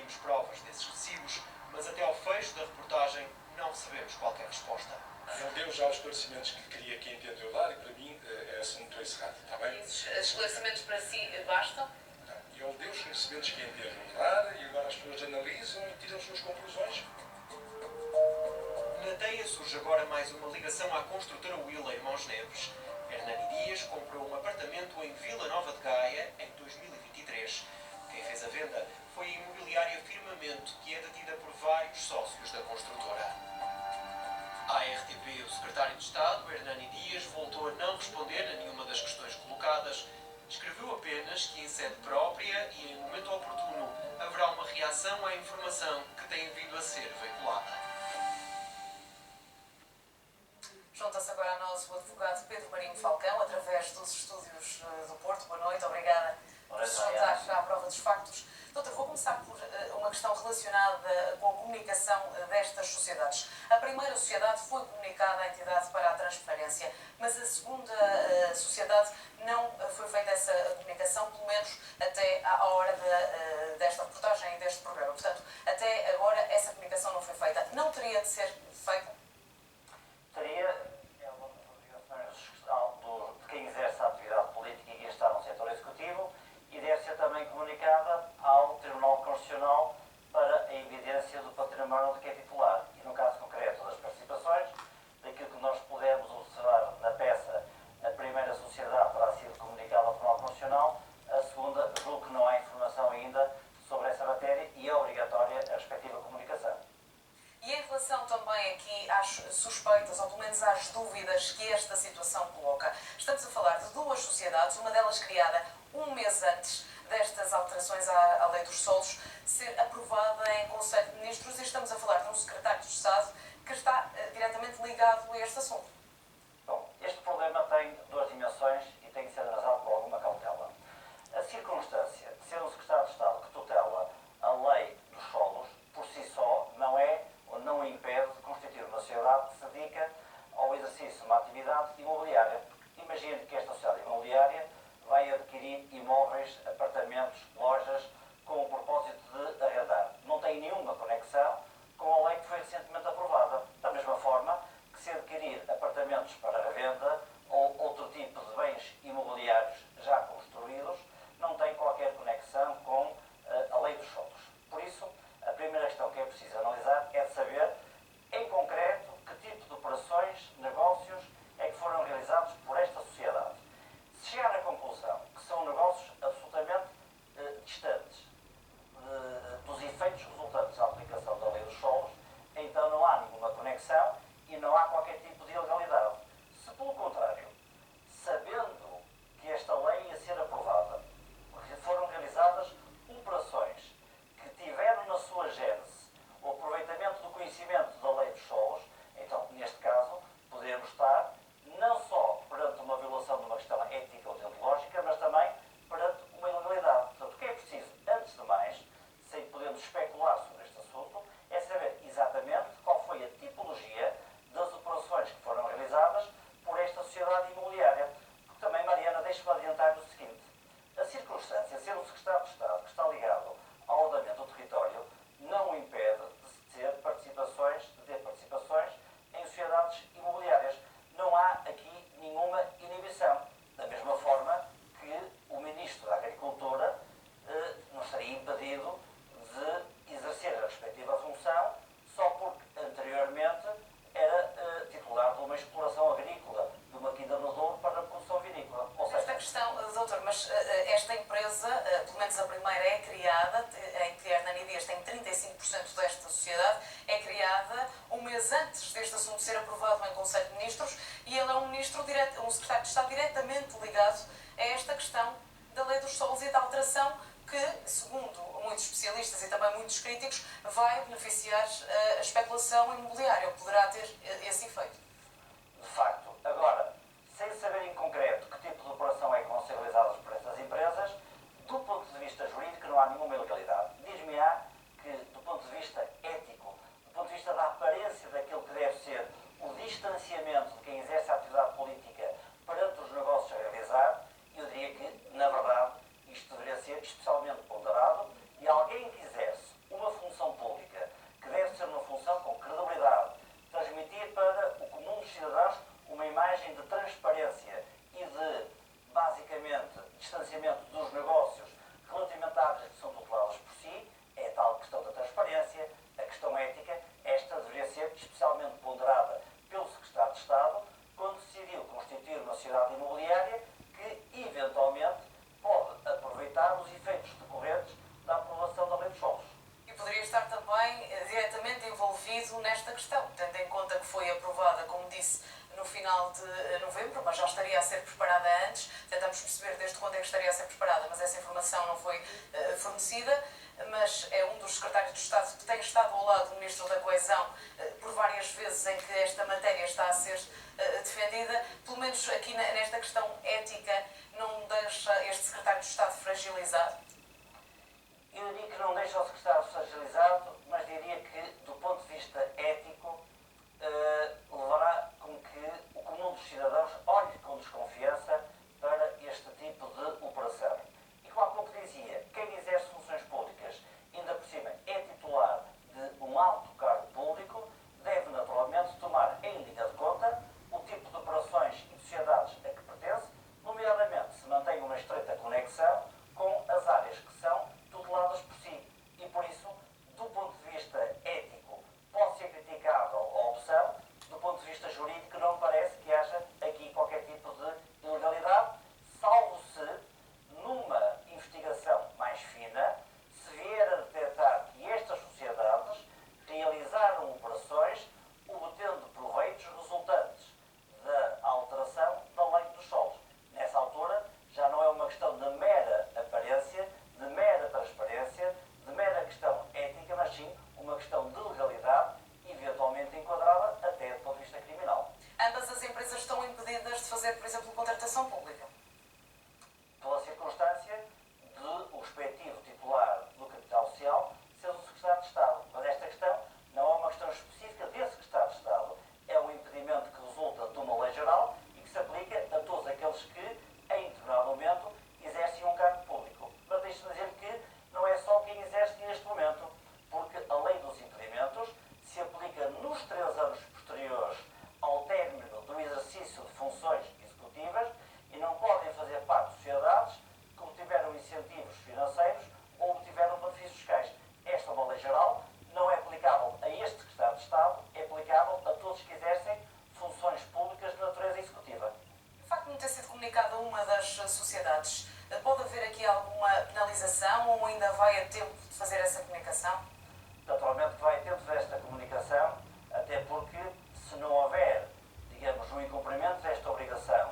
conseguimos provas desses recibos, mas até ao fecho da reportagem não recebemos qualquer resposta. Ele deu já os esclarecimentos que queria que entendeu dar e para mim é assunto encerrado, está bem? Esses esclarecimentos para si bastam? Não. Ele deu os esclarecimentos que entendeu dar e agora as pessoas analisam e tiram as suas conclusões. Na teia surge agora mais uma ligação à construtora Willa em Mons Neves. Hernani Dias comprou um apartamento em Vila Nova de Gaia em 2023. Quem fez a venda foi a imobiliária Firmamento, que é detida por vários sócios da construtora. À RTP, o secretário de Estado, Hernani Dias, voltou a não responder a nenhuma das questões colocadas. Escreveu apenas que, em sede própria e em momento oportuno, haverá uma reação à informação que tem vindo a ser veiculada. Junta-se agora a nós o advogado Pedro Marinho Falcão, através dos estúdios do Porto. Boa noite, obrigada por se juntar à prova dos factos. Doutor, vou começar por uma questão relacionada com a comunicação destas sociedades. A primeira sociedade foi comunicada à entidade para a transparência, mas a segunda sociedade não foi feita essa comunicação, pelo menos até à hora desta reportagem e deste programa. Portanto, até agora essa comunicação não foi feita. Não teria de ser feita? Teria, é uma das obrigações de quem exerce a atividade política e está no setor executivo, e deve ser também comunicada ao Tribunal Constitucional para a evidência do património de que é titular. E no caso concreto das participações, daquilo que nós pudemos observar na peça, a primeira sociedade terá sido comunicada ao Tribunal Constitucional, a segunda, julgo que não há informação ainda sobre essa matéria e é obrigatória a respectiva comunicação. E em relação também aqui às suspeitas, ou pelo menos às dúvidas que esta situação coloca, estamos a falar de duas sociedades, uma delas criada um mês antes destas alterações à Lei dos Solos ser aprovada em Conselho de Ministros, e estamos a falar de um secretário de Estado que está diretamente ligado a este assunto. Bom, este problema tem duas dimensões e tem que ser analisado com alguma cautela. A circunstância de ser um secretário de Estado que tutela a Lei dos Solos, por si só, não é ou não impede de constituir uma sociedade que se dedica ao exercício de uma atividade imobiliária. Imagine que esta sociedade imobiliária vai adquirir imóveis, apartamentos, lojas, com o propósito de arrendar. Não tem nenhuma conexão com a lei que foi recentemente aprovada. Da mesma forma que se adquirir apartamentos para revenda ou outro tipo de bens imobiliários já construídos, não tem qualquer conexão com a lei dos solos. Por isso, a primeira questão que é preciso analisar é de saber, em concreto, que tipo de operações, negócios é que foram realizados por esta sociedade. Se chegar à conclusão que são negócios absolutamente distantes dos efeitos resultantes da aplicação da lei dos solos, então não há nenhuma conexão e não há qualquer tipo de ilegalidade. Se, pelo contrário, sabendo que esta lei ia ser aprovada, foram realizadas operações que tiveram na sua gênese o aproveitamento do conhecimento da lei dos solos, então, neste caso, podemos estar não só perante uma violação de uma questão ética ou deontológica, mas também perante uma ilegalidade. Portanto, o que é preciso, antes de mais, sem podermos especular sobre este assunto, é saber exatamente qual foi a tipologia das operações que foram realizadas por esta sociedade imobiliária. Porque também, Mariana, deixe-me adiantar o seguinte: a circunstância de ser um secretário de Estado que está ligado ao ordenamento do território não o impede de ter participações em sociedades imobiliárias. Não há aqui nenhuma inibição. Da mesma forma que o Ministro da Agricultura não estaria impedido de exercer a respectiva função só porque anteriormente era titular de uma exploração agrícola, de uma quinta no Douro para a produção vinícola. Ou seja, Esta questão, doutor, mas esta empresa, pelo menos a primeira, é criada, em que Hernani Dias tem 35% desta sociedade, é criada um mês antes deste assunto ser aprovado em Conselho de Ministros, e ele é um secretário de Estado diretamente ligado a esta questão da lei dos solos e da alteração que, segundo muitos especialistas e também muitos críticos, vai beneficiar a especulação imobiliária, ou poderá ter esse efeito. de facto, agora, sem saber em concreto que tipo de operação é que vão ser realizadas por estas empresas, do ponto de vista jurídico não há nenhuma ilegalidade. Diz-me-á que, do ponto de vista ético, do ponto de vista da aparência daquilo que deve ser o distanciamento de quem exerce a atividade política perante os negócios a realizar, eu diria que, na verdade, isto deveria ser especialmente ponderado, e alguém que exerce uma que foi aprovada, como disse, no final de novembro, mas já estaria a ser preparada antes. Tentamos perceber desde quando é que estaria a ser preparada, mas essa informação não foi fornecida. Mas é um dos secretários de Estado que tem estado ao lado do Ministro da Coesão por várias vezes em que esta matéria está a ser defendida. Pelo menos aqui nesta questão ética, não deixa este secretário de Estado fragilizado? Eu diria que não deixa o secretário fragilizado, mas diria que, do ponto de vista ético, levará com que o comum dos cidadãos olhe com desconfiança para este tipo de operação. E como há pouco dizia, quem exerce funções públicas, ainda por cima é titular de um alto cargo público, deve naturalmente tomar em linha de conta o tipo de operações e de sociedades a que pertence, nomeadamente se mantém uma estreita conexão com as áreas que são tuteladas por si. E por isso, do ponto de vista ético, pode ser criticável a opção, do ponto de vista jurídico, não me parece que haja aqui qualquer tipo de ilegalidade, salvo se, numa investigação mais fina, se vier a detectar que estas sociedades realizaram operações obtendo proveitos resultantes da alteração da lei dos solos. Nessa altura, já não é uma questão de mera aparência, de mera transparência, de mera questão ética, mas sim uma questão de legalidade, eventualmente enquadrada até do ponto de vista criminal. Ambas as empresas estão impedidas de fazer, por exemplo, contratação pública. Pela circunstância de o respectivo titular do capital social ser o secretário de Estado. Mas esta questão não é uma questão específica desse secretário de Estado. É um impedimento que resulta de uma lei geral e que se aplica a todos aqueles que, em determinado momento, exercem um cargo público. Mas deixe-me dizer que não é só quem exerce neste momento, porque a lei dos impedimentos se aplica nos 3 anos posteriores ao término do exercício de funções executivas e não podem fazer parte de sociedades que obtiveram incentivos financeiros ou obtiveram benefícios fiscais. Esta é uma lei geral, não é aplicável a este secretário de Estado, é aplicável a todos que exercem funções públicas de natureza executiva. O facto de não ter sido comunicado a uma das sociedades, pode haver aqui alguma penalização ou ainda vai a tempo de fazer essa comunicação? Naturalmente que vai ter de fazer esta comunicação, até porque se não houver, digamos, um incumprimento desta obrigação